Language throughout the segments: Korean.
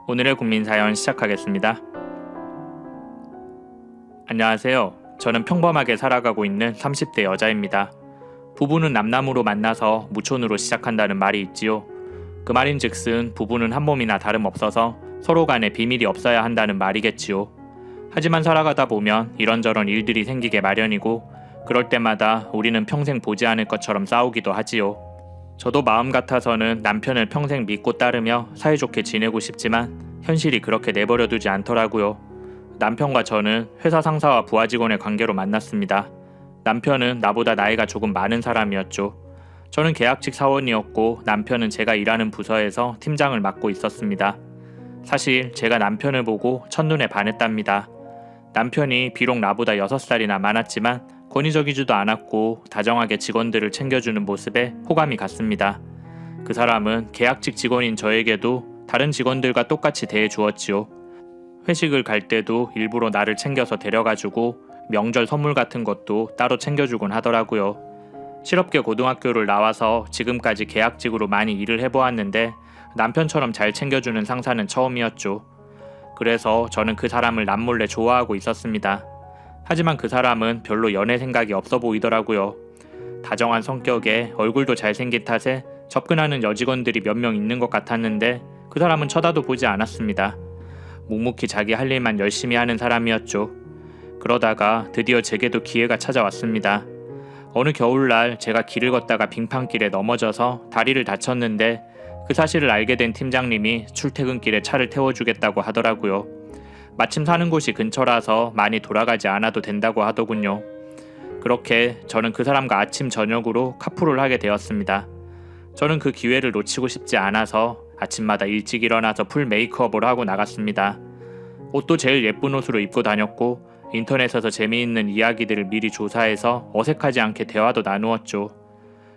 오늘의 국민사연 시작하겠습니다. 안녕하세요. 저는 평범하게 살아가고 있는 30대 여자입니다. 부부는 남남으로 만나서 무촌으로 시작한다는 말이 있지요. 그 말인즉슨 부부는 한 몸이나 다름없어서 서로 간에 비밀이 없어야 한다는 말이겠지요. 하지만 살아가다 보면 이런저런 일들이 생기게 마련이고 그럴 때마다 우리는 평생 보지 않을 것처럼 싸우기도 하지요. 저도 마음 같아서는 남편을 평생 믿고 따르며 사이좋게 지내고 싶지만 현실이 그렇게 내버려두지 않더라고요. 남편과 저는 회사 상사와 부하 직원의 관계로 만났습니다. 남편은 나보다 나이가 조금 많은 사람이었죠. 저는 계약직 사원이었고 남편은 제가 일하는 부서에서 팀장을 맡고 있었습니다. 사실 제가 남편을 보고 첫눈에 반했답니다. 남편이 비록 나보다 6살이나 많았지만 권위적이지도 않았고 다정하게 직원들을 챙겨주는 모습에 호감이 갔습니다. 그 사람은 계약직 직원인 저에게도 다른 직원들과 똑같이 대해주었지요. 회식을 갈 때도 일부러 나를 챙겨서 데려가주고 명절 선물 같은 것도 따로 챙겨주곤 하더라고요. 실업계 고등학교를 나와서 지금까지 계약직으로 많이 일을 해보았는데 남편처럼 잘 챙겨주는 상사는 처음이었죠. 그래서 저는 그 사람을 남몰래 좋아하고 있었습니다. 하지만 그 사람은 별로 연애 생각이 없어 보이더라고요. 다정한 성격에 얼굴도 잘생긴 탓에 접근하는 여직원들이 몇 명 있는 것 같았는데 그 사람은 쳐다도 보지 않았습니다. 묵묵히 자기 할 일만 열심히 하는 사람이었죠. 그러다가 드디어 제게도 기회가 찾아왔습니다. 어느 겨울날 제가 길을 걷다가 빙판길에 넘어져서 다리를 다쳤는데 그 사실을 알게 된 팀장님이 출퇴근길에 차를 태워주겠다고 하더라고요. 마침 사는 곳이 근처라서 많이 돌아가지 않아도 된다고 하더군요. 그렇게 저는 그 사람과 아침 저녁으로 카풀을 하게 되었습니다. 저는 그 기회를 놓치고 싶지 않아서 아침마다 일찍 일어나서 풀 메이크업을 하고 나갔습니다. 옷도 제일 예쁜 옷으로 입고 다녔고 인터넷에서 재미있는 이야기들을 미리 조사해서 어색하지 않게 대화도 나누었죠.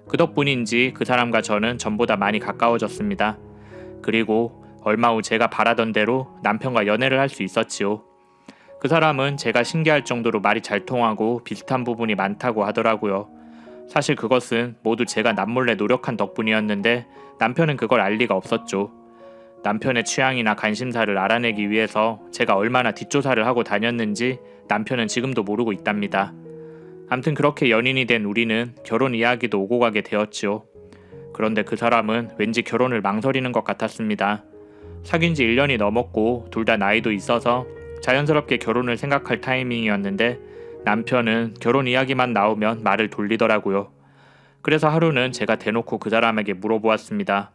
그 덕분인지 그 사람과 저는 전보다 많이 가까워졌습니다. 그리고 얼마 후 제가 바라던 대로 남편과 연애를 할 수 있었지요. 그 사람은 제가 신기할 정도로 말이 잘 통하고 비슷한 부분이 많다고 하더라고요. 사실 그것은 모두 제가 남몰래 노력한 덕분이었는데 남편은 그걸 알 리가 없었죠. 남편의 취향이나 관심사를 알아내기 위해서 제가 얼마나 뒷조사를 하고 다녔는지 남편은 지금도 모르고 있답니다. 암튼 그렇게 연인이 된 우리는 결혼 이야기도 오고 가게 되었지요. 그런데 그 사람은 왠지 결혼을 망설이는 것 같았습니다. 사귄 지 1년이 넘었고 둘 다 나이도 있어서 자연스럽게 결혼을 생각할 타이밍이었는데 남편은 결혼 이야기만 나오면 말을 돌리더라고요. 그래서 하루는 제가 대놓고 그 사람에게 물어보았습니다.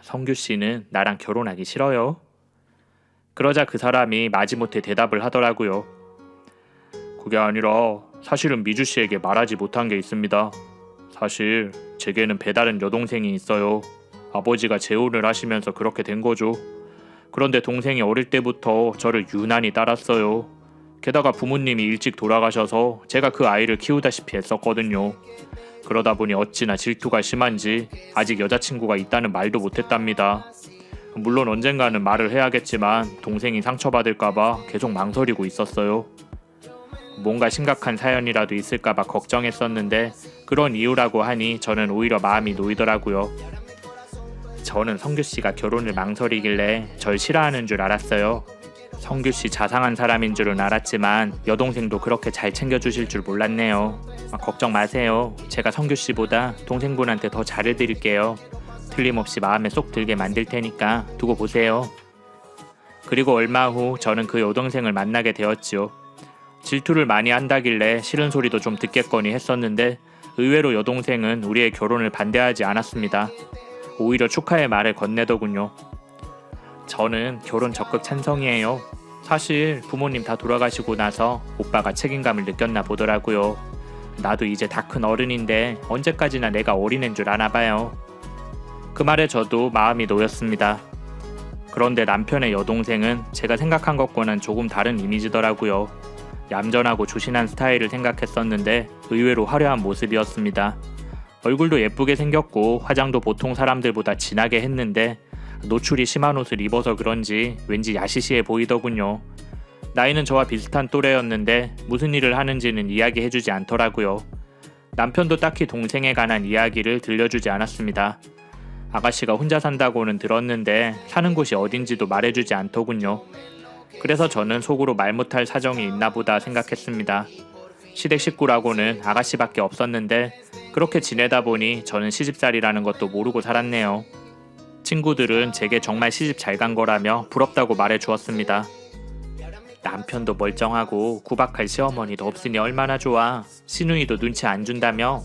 성규 씨는 나랑 결혼하기 싫어요? 그러자 그 사람이 마지못해 대답을 하더라고요. 그게 아니라 사실은 미주 씨에게 말하지 못한 게 있습니다. 사실 제게는 배다른 여동생이 있어요. 아버지가 재혼을 하시면서 그렇게 된 거죠. 그런데 동생이 어릴 때부터 저를 유난히 따랐어요. 게다가 부모님이 일찍 돌아가셔서 제가 그 아이를 키우다시피 했었거든요. 그러다 보니 어찌나 질투가 심한지 아직 여자친구가 있다는 말도 못했답니다. 물론 언젠가는 말을 해야겠지만 동생이 상처받을까봐 계속 망설이고 있었어요. 뭔가 심각한 사연이라도 있을까봐 걱정했었는데 그런 이유라고 하니 저는 오히려 마음이 놓이더라고요. 저는 성규씨가 결혼을 망설이길래 절 싫어하는 줄 알았어요. 성규씨 자상한 사람인 줄은 알았지만 여동생도 그렇게 잘 챙겨주실 줄 몰랐네요. 걱정 마세요. 제가 성규씨보다 동생분한테 더 잘해드릴게요. 틀림없이 마음에 쏙 들게 만들 테니까 두고 보세요. 그리고 얼마 후 저는 그 여동생을 만나게 되었지요. 질투를 많이 한다길래 싫은 소리도 좀 듣겠거니 했었는데 의외로 여동생은 우리의 결혼을 반대하지 않았습니다. 오히려 축하의 말을 건네더군요. 저는 결혼 적극 찬성이에요. 사실 부모님 다 돌아가시고 나서 오빠가 책임감을 느꼈나 보더라고요. 나도 이제 다 큰 어른인데 언제까지나 내가 어린애인 줄 아나 봐요. 그 말에 저도 마음이 놓였습니다. 그런데 남편의 여동생은 제가 생각한 것과는 조금 다른 이미지더라고요. 얌전하고 조신한 스타일을 생각했었는데 의외로 화려한 모습이었습니다. 얼굴도 예쁘게 생겼고 화장도 보통 사람들보다 진하게 했는데 노출이 심한 옷을 입어서 그런지 왠지 야시시해 보이더군요. 나이는 저와 비슷한 또래였는데 무슨 일을 하는지는 이야기해주지 않더라고요. 남편도 딱히 동생에 관한 이야기를 들려주지 않았습니다. 아가씨가 혼자 산다고는 들었는데 사는 곳이 어딘지도 말해주지 않더군요. 그래서 저는 속으로 말 못할 사정이 있나 보다 생각했습니다. 시댁 식구라고는 아가씨밖에 없었는데 그렇게 지내다 보니 저는 시집살이라는 것도 모르고 살았네요. 친구들은 제게 정말 시집 잘 간 거라며 부럽다고 말해 주었습니다. 남편도 멀쩡하고 구박할 시어머니도 없으니 얼마나 좋아. 시누이도 눈치 안 준다며.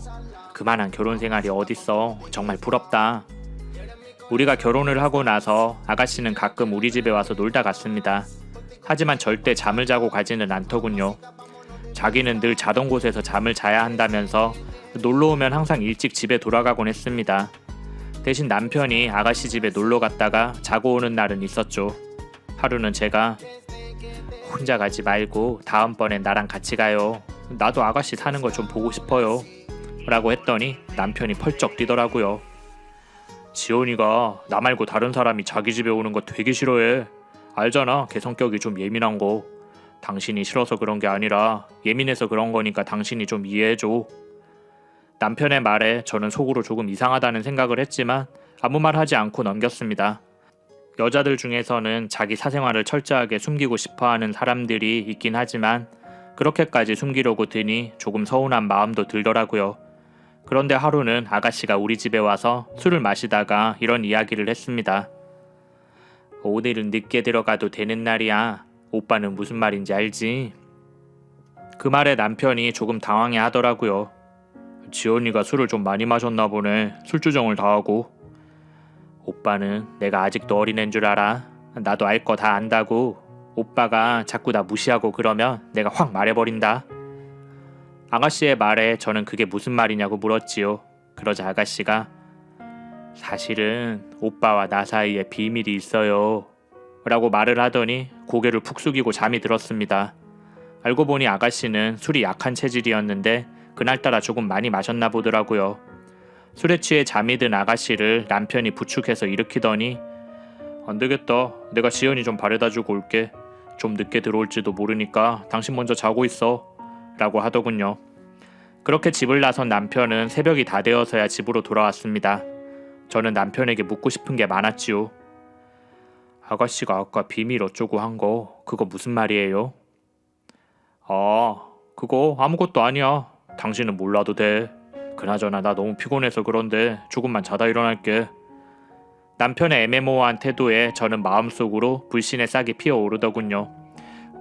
그만한 결혼 생활이 어딨어. 정말 부럽다. 우리가 결혼을 하고 나서 아가씨는 가끔 우리 집에 와서 놀다 갔습니다. 하지만 절대 잠을 자고 가지는 않더군요. 자기는 늘 자던 곳에서 잠을 자야 한다면서 놀러 오면 항상 일찍 집에 돌아가곤 했습니다. 대신 남편이 아가씨 집에 놀러 갔다가 자고 오는 날은 있었죠. 하루는 제가 혼자 가지 말고 다음번엔 나랑 같이 가요. 나도 아가씨 사는 거 좀 보고 싶어요. 라고 했더니 남편이 펄쩍 뛰더라고요. 지원이가 나 말고 다른 사람이 자기 집에 오는 거 되게 싫어해. 알잖아, 걔 성격이 좀 예민한 거. 당신이 싫어서 그런 게 아니라 예민해서 그런 거니까 당신이 좀 이해해줘. 남편의 말에 저는 속으로 조금 이상하다는 생각을 했지만 아무 말 하지 않고 넘겼습니다. 여자들 중에서는 자기 사생활을 철저하게 숨기고 싶어하는 사람들이 있긴 하지만 그렇게까지 숨기려고 드니 조금 서운한 마음도 들더라고요. 그런데 하루는 아가씨가 우리 집에 와서 술을 마시다가 이런 이야기를 했습니다. 오늘은 늦게 들어가도 되는 날이야. 오빠는 무슨 말인지 알지? 그 말에 남편이 조금 당황해 하더라고요. 지원이가 술을 좀 많이 마셨나 보네. 술주정을 다 하고. 오빠는 내가 아직도 어린애인 줄 알아. 나도 알 거 다 안다고. 오빠가 자꾸 나 무시하고 그러면 내가 확 말해버린다. 아가씨의 말에 저는 그게 무슨 말이냐고 물었지요. 그러자 아가씨가 사실은 오빠와 나 사이에 비밀이 있어요. 라고 말을 하더니 고개를 푹 숙이고 잠이 들었습니다. 알고 보니 아가씨는 술이 약한 체질이었는데 그날따라 조금 많이 마셨나 보더라고요. 술에 취해 잠이 든 아가씨를 남편이 부축해서 일으키더니 안 되겠다. 내가 지연이 좀 바래다 주고 올게. 좀 늦게 들어올지도 모르니까 당신 먼저 자고 있어. 라고 하더군요. 그렇게 집을 나선 남편은 새벽이 다 되어서야 집으로 돌아왔습니다. 저는 남편에게 묻고 싶은 게 많았지요. 아가씨가 아까 비밀 어쩌고 한 거 그거 무슨 말이에요? 그거 아무것도 아니야. 당신은 몰라도 돼. 그나저나 나 너무 피곤해서 그런데 조금만 자다 일어날게. 남편의 애매모호한 태도에 저는 마음속으로 불신의 싹이 피어오르더군요.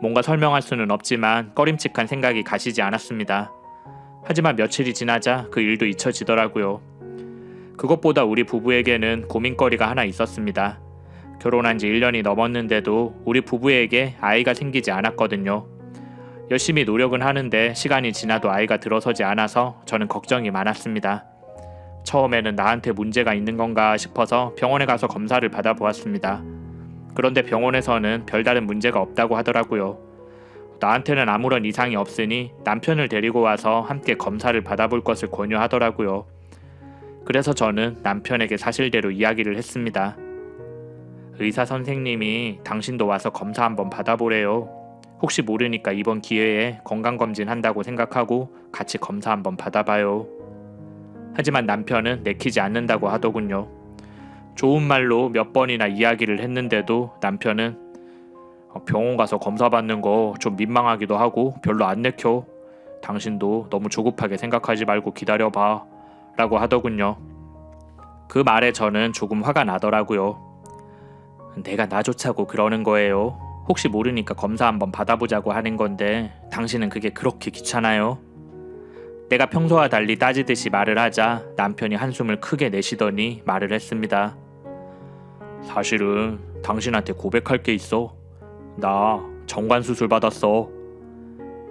뭔가 설명할 수는 없지만 꺼림칙한 생각이 가시지 않았습니다. 하지만 며칠이 지나자 그 일도 잊혀지더라고요. 그것보다 우리 부부에게는 고민거리가 하나 있었습니다. 결혼한 지 1년이 넘었는데도 우리 부부에게 아이가 생기지 않았거든요. 열심히 노력은 하는데 시간이 지나도 아이가 들어서지 않아서 저는 걱정이 많았습니다. 처음에는 나한테 문제가 있는 건가 싶어서 병원에 가서 검사를 받아보았습니다. 그런데 병원에서는 별다른 문제가 없다고 하더라고요. 나한테는 아무런 이상이 없으니 남편을 데리고 와서 함께 검사를 받아볼 것을 권유하더라고요. 그래서 저는 남편에게 사실대로 이야기를 했습니다. 의사 선생님이 당신도 와서 검사 한번 받아보래요. 혹시 모르니까 이번 기회에 건강검진 한다고 생각하고 같이 검사 한번 받아봐요. 하지만 남편은 내키지 않는다고 하더군요. 좋은 말로 몇 번이나 이야기를 했는데도 남편은 병원 가서 검사 받는 거 좀 민망하기도 하고 별로 안 내켜. 당신도 너무 조급하게 생각하지 말고 기다려봐. 라고 하더군요. 그 말에 저는 조금 화가 나더라고요. 내가 나조차고 그러는 거예요. 혹시 모르니까 검사 한번 받아보자고 하는 건데 당신은 그게 그렇게 귀찮아요? 내가 평소와 달리 따지듯이 말을 하자 남편이 한숨을 크게 내쉬더니 말을 했습니다. 사실은 당신한테 고백할 게 있어. 나 정관수술 받았어.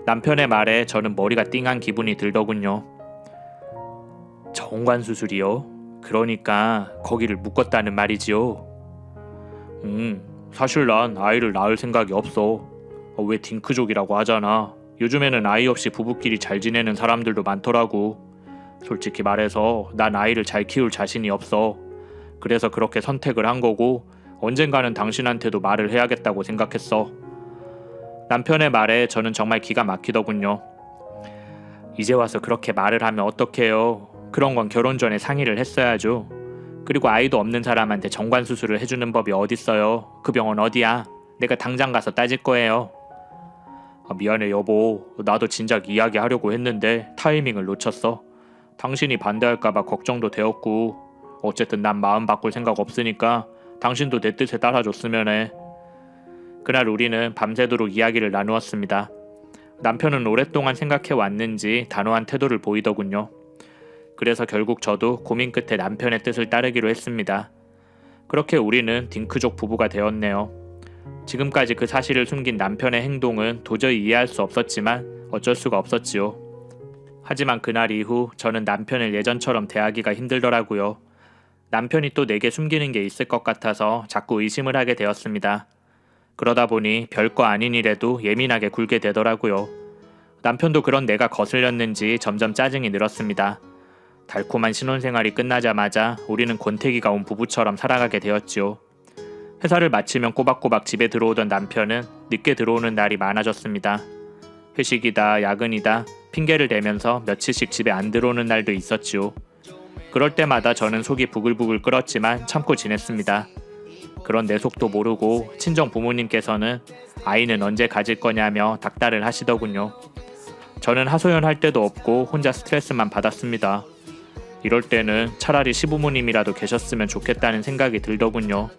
남편의 말에 저는 머리가 띵한 기분이 들더군요. 정관수술이요? 그러니까 거기를 묶었다는 말이지요? 사실 난 아이를 낳을 생각이 없어. 왜 딩크족이라고 하잖아. 요즘에는 아이 없이 부부끼리 잘 지내는 사람들도 많더라고. 솔직히 말해서 난 아이를 잘 키울 자신이 없어. 그래서 그렇게 선택을 한 거고 언젠가는 당신한테도 말을 해야겠다고 생각했어. 남편의 말에 저는 정말 기가 막히더군요. 이제 와서 그렇게 말을 하면 어떡해요. 그런 건 결혼 전에 상의를 했어야죠. 그리고 아이도 없는 사람한테 정관 수술을 해주는 법이 어딨어요. 그 병원 어디야? 내가 당장 가서 따질 거예요. 미안해 여보. 나도 진작 이야기하려고 했는데 타이밍을 놓쳤어. 당신이 반대할까봐 걱정도 되었고 어쨌든 난 마음 바꿀 생각 없으니까 당신도 내 뜻에 따라줬으면 해. 그날 우리는 밤새도록 이야기를 나누었습니다. 남편은 오랫동안 생각해왔는지 단호한 태도를 보이더군요. 그래서 결국 저도 고민 끝에 남편의 뜻을 따르기로 했습니다. 그렇게 우리는 딩크족 부부가 되었네요. 지금까지 그 사실을 숨긴 남편의 행동은 도저히 이해할 수 없었지만 어쩔 수가 없었지요. 하지만 그날 이후 저는 남편을 예전처럼 대하기가 힘들더라고요. 남편이 또 내게 숨기는 게 있을 것 같아서 자꾸 의심을 하게 되었습니다. 그러다 보니 별거 아닌 일에도 예민하게 굴게 되더라고요. 남편도 그런 내가 거슬렸는지 점점 짜증이 늘었습니다. 달콤한 신혼생활이 끝나자마자 우리는 권태기가 온 부부처럼 살아가게 되었지요. 회사를 마치면 꼬박꼬박 집에 들어오던 남편은 늦게 들어오는 날이 많아졌습니다. 회식이다 야근이다 핑계를 대면서 며칠씩 집에 안 들어오는 날도 있었지요. 그럴 때마다 저는 속이 부글부글 끓었지만 참고 지냈습니다. 그런 내 속도 모르고 친정 부모님께서는 아이는 언제 가질 거냐며 닥달을 하시더군요. 저는 하소연할 데도 없고 혼자 스트레스만 받았습니다. 이럴 때는 차라리 시부모님이라도 계셨으면 좋겠다는 생각이 들더군요.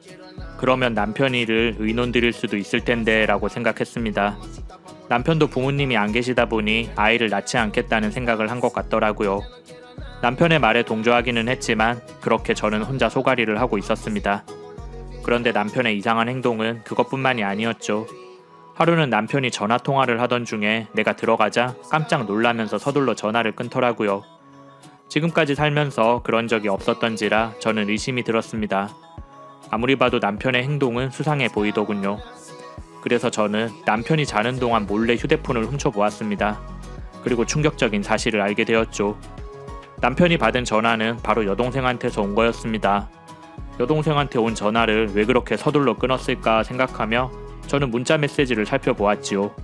그러면 남편 일을 의논 드릴 수도 있을 텐데 라고 생각했습니다. 남편도 부모님이 안 계시다 보니 아이를 낳지 않겠다는 생각을 한 것 같더라고요. 남편의 말에 동조하기는 했지만 그렇게 저는 혼자 소가리를 하고 있었습니다. 그런데 남편의 이상한 행동은 그것뿐만이 아니었죠. 하루는 남편이 전화통화를 하던 중에 내가 들어가자 깜짝 놀라면서 서둘러 전화를 끊더라고요. 지금까지 살면서 그런 적이 없었던지라 저는 의심이 들었습니다. 아무리 봐도 남편의 행동은 수상해 보이더군요. 그래서 저는 남편이 자는 동안 몰래 휴대폰을 훔쳐보았습니다. 그리고 충격적인 사실을 알게 되었죠. 남편이 받은 전화는 바로 여동생한테서 온 거였습니다. 여동생한테 온 전화를 왜 그렇게 서둘러 끊었을까 생각하며 저는 문자 메시지를 살펴보았지요.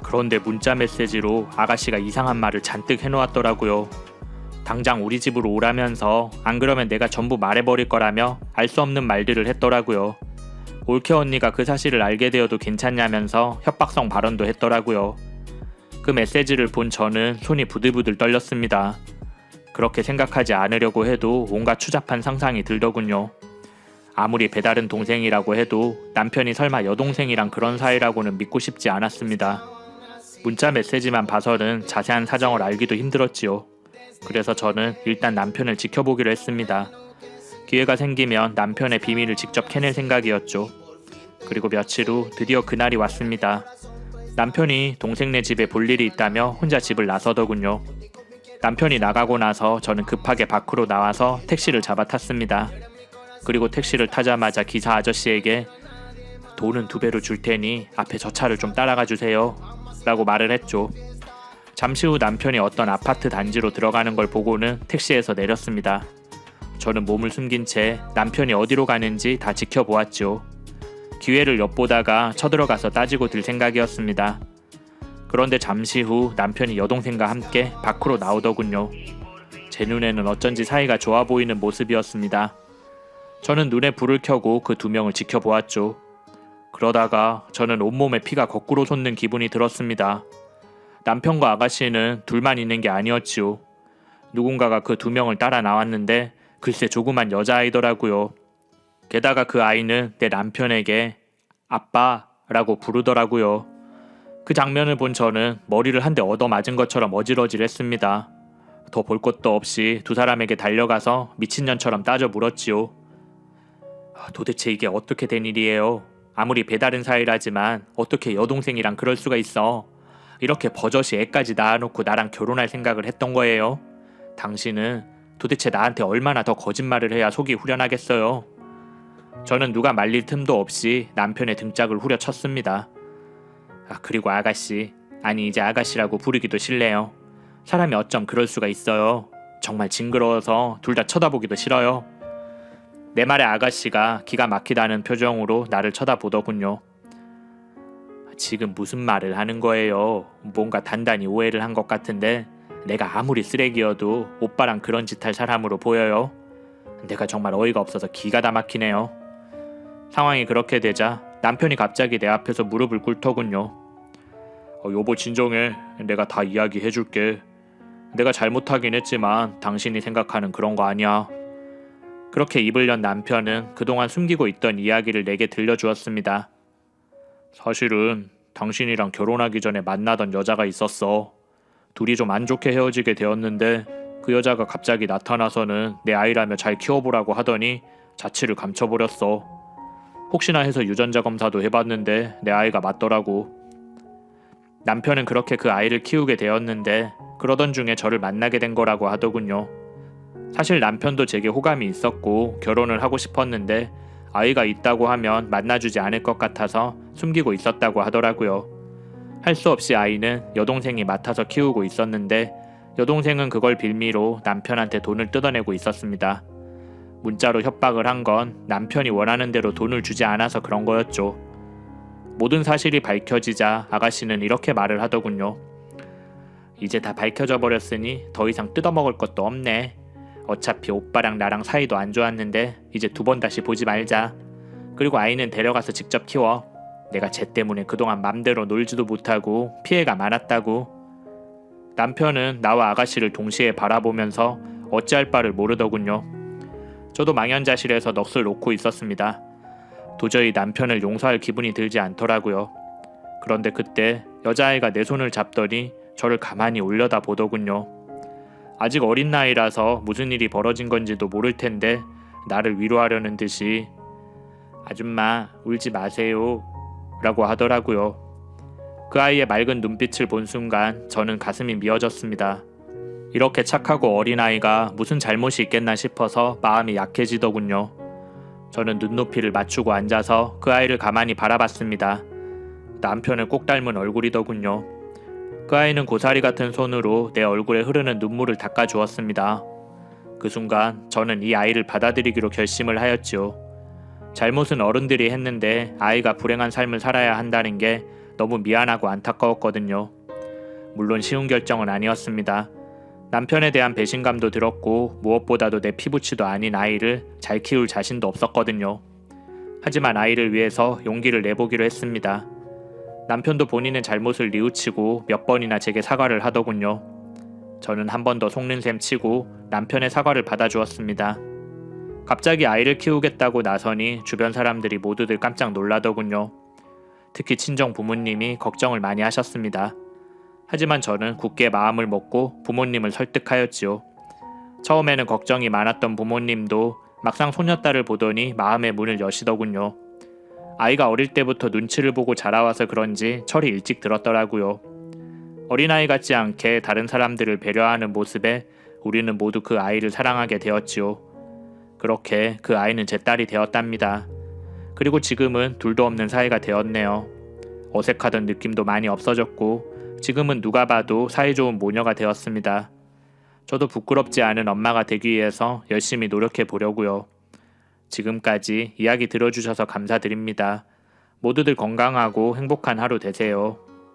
그런데 문자 메시지로 아가씨가 이상한 말을 잔뜩 해놓았더라고요. 당장 우리 집으로 오라면서 안 그러면 내가 전부 말해버릴 거라며 알 수 없는 말들을 했더라고요. 올케 언니가 그 사실을 알게 되어도 괜찮냐면서 협박성 발언도 했더라고요. 그 메시지를 본 저는 손이 부들부들 떨렸습니다. 그렇게 생각하지 않으려고 해도 온갖 추잡한 상상이 들더군요. 아무리 배다른 동생이라고 해도 남편이 설마 여동생이랑 그런 사이라고는 믿고 싶지 않았습니다. 문자 메시지만 봐서는 자세한 사정을 알기도 힘들었지요. 그래서 저는 일단 남편을 지켜보기로 했습니다. 기회가 생기면 남편의 비밀을 직접 캐낼 생각이었죠. 그리고 며칠 후 드디어 그날이 왔습니다. 남편이 동생네 집에 볼 일이 있다며 혼자 집을 나서더군요. 남편이 나가고 나서 저는 급하게 밖으로 나와서 택시를 잡아 탔습니다. 그리고 택시를 타자마자 기사 아저씨에게 돈은 2배로 줄 테니 앞에 저 차를 좀 따라가 주세요 라고 말을 했죠. 잠시 후 남편이 어떤 아파트 단지로 들어가는 걸 보고는 택시에서 내렸습니다. 저는 몸을 숨긴 채 남편이 어디로 가는지 다 지켜보았죠. 기회를 엿보다가 쳐들어가서 따지고 들 생각이었습니다. 그런데 잠시 후 남편이 여동생과 함께 밖으로 나오더군요. 제 눈에는 어쩐지 사이가 좋아 보이는 모습이었습니다. 저는 눈에 불을 켜고 그 2명을 지켜보았죠. 그러다가 저는 온몸에 피가 거꾸로 솟는 기분이 들었습니다. 남편과 아가씨는 둘만 있는 게 아니었지요. 누군가가 그 2명을 따라 나왔는데 글쎄 조그만 여자아이더라고요. 게다가 그 아이는 내 남편에게 아빠라고 부르더라고요. 그 장면을 본 저는 머리를 한 대 얻어맞은 것처럼 어질어질했습니다. 더 볼 것도 없이 2 사람에게 달려가서 미친년처럼 따져 물었지요. 도대체 이게 어떻게 된 일이에요? 아무리 배다른 사이라지만 어떻게 여동생이랑 그럴 수가 있어? 이렇게 버젓이 애까지 낳아놓고 나랑 결혼할 생각을 했던 거예요? 당신은 도대체 나한테 얼마나 더 거짓말을 해야 속이 후련하겠어요? 저는 누가 말릴 틈도 없이 남편의 등짝을 후려쳤습니다. 그리고 아가씨, 아니 이제 아가씨라고 부르기도 싫네요. 사람이 어쩜 그럴 수가 있어요. 정말 징그러워서 둘 다 쳐다보기도 싫어요. 내 말에 아가씨가 기가 막히다는 표정으로 나를 쳐다보더군요. 지금 무슨 말을 하는 거예요? 뭔가 단단히 오해를 한 것 같은데 내가 아무리 쓰레기여도 오빠랑 그런 짓 할 사람으로 보여요? 내가 정말 어이가 없어서 기가 다 막히네요. 상황이 그렇게 되자 남편이 갑자기 내 앞에서 무릎을 꿇더군요. 여보 진정해. 내가 다 이야기해줄게. 내가 잘못하긴 했지만 당신이 생각하는 그런 거 아니야. 그렇게 입을 연 남편은 그동안 숨기고 있던 이야기를 내게 들려주었습니다. 사실은 당신이랑 결혼하기 전에 만나던 여자가 있었어. 둘이 좀 안 좋게 헤어지게 되었는데 그 여자가 갑자기 나타나서는 내 아이라며 잘 키워보라고 하더니 자취를 감춰버렸어. 혹시나 해서 유전자 검사도 해봤는데 내 아이가 맞더라고. 남편은 그렇게 그 아이를 키우게 되었는데 그러던 중에 저를 만나게 된 거라고 하더군요. 사실 남편도 제게 호감이 있었고 결혼을 하고 싶었는데 아이가 있다고 하면 만나주지 않을 것 같아서 숨기고 있었다고 하더라고요. 할 수 없이 아이는 여동생이 맡아서 키우고 있었는데 여동생은 그걸 빌미로 남편한테 돈을 뜯어내고 있었습니다. 문자로 협박을 한 건 남편이 원하는 대로 돈을 주지 않아서 그런 거였죠. 모든 사실이 밝혀지자 아가씨는 이렇게 말을 하더군요. 이제 다 밝혀져 버렸으니 더 이상 뜯어먹을 것도 없네. 어차피 오빠랑 나랑 사이도 안 좋았는데 이제 두 번 다시 보지 말자. 그리고 아이는 데려가서 직접 키워. 내가 쟤 때문에 그동안 맘대로 놀지도 못하고 피해가 많았다고. 남편은 나와 아가씨를 동시에 바라보면서 어찌할 바를 모르더군요. 저도 망연자실해서 넋을 놓고 있었습니다. 도저히 남편을 용서할 기분이 들지 않더라고요. 그런데 그때 여자아이가 내 손을 잡더니 저를 가만히 올려다 보더군요. 아직 어린 나이라서 무슨 일이 벌어진 건지도 모를 텐데 나를 위로하려는 듯이 아줌마 울지 마세요 라고 하더라고요. 그 아이의 맑은 눈빛을 본 순간 저는 가슴이 미어졌습니다. 이렇게 착하고 어린아이가 무슨 잘못이 있겠나 싶어서 마음이 약해지더군요. 저는 눈높이를 맞추고 앉아서 그 아이를 가만히 바라봤습니다. 남편을 꼭 닮은 얼굴이더군요. 그 아이는 고사리 같은 손으로 내 얼굴에 흐르는 눈물을 닦아주었습니다. 그 순간 저는 이 아이를 받아들이기로 결심을 하였지요. 잘못은 어른들이 했는데 아이가 불행한 삶을 살아야 한다는 게 너무 미안하고 안타까웠거든요. 물론 쉬운 결정은 아니었습니다. 남편에 대한 배신감도 들었고 무엇보다도 내 피부치도 아닌 아이를 잘 키울 자신도 없었거든요. 하지만 아이를 위해서 용기를 내보기로 했습니다. 남편도 본인의 잘못을 뉘우치고 몇 번이나 제게 사과를 하더군요. 저는 한 번 더 속는 셈 치고 남편의 사과를 받아주었습니다. 갑자기 아이를 키우겠다고 나서니 주변 사람들이 모두들 깜짝 놀라더군요. 특히 친정 부모님이 걱정을 많이 하셨습니다. 하지만 저는 굳게 마음을 먹고 부모님을 설득하였지요. 처음에는 걱정이 많았던 부모님도 막상 소녀딸을 보더니 마음의 문을 여시더군요. 아이가 어릴 때부터 눈치를 보고 자라와서 그런지 철이 일찍 들었더라고요. 어린아이 같지 않게 다른 사람들을 배려하는 모습에 우리는 모두 그 아이를 사랑하게 되었지요. 그렇게 그 아이는 제 딸이 되었답니다. 그리고 지금은 둘도 없는 사이가 되었네요. 어색하던 느낌도 많이 없어졌고 지금은 누가 봐도 사이좋은 모녀가 되었습니다. 저도 부끄럽지 않은 엄마가 되기 위해서 열심히 노력해 보려고요. 지금까지 이야기 들어주셔서 감사드립니다. 모두들 건강하고 행복한 하루 되세요.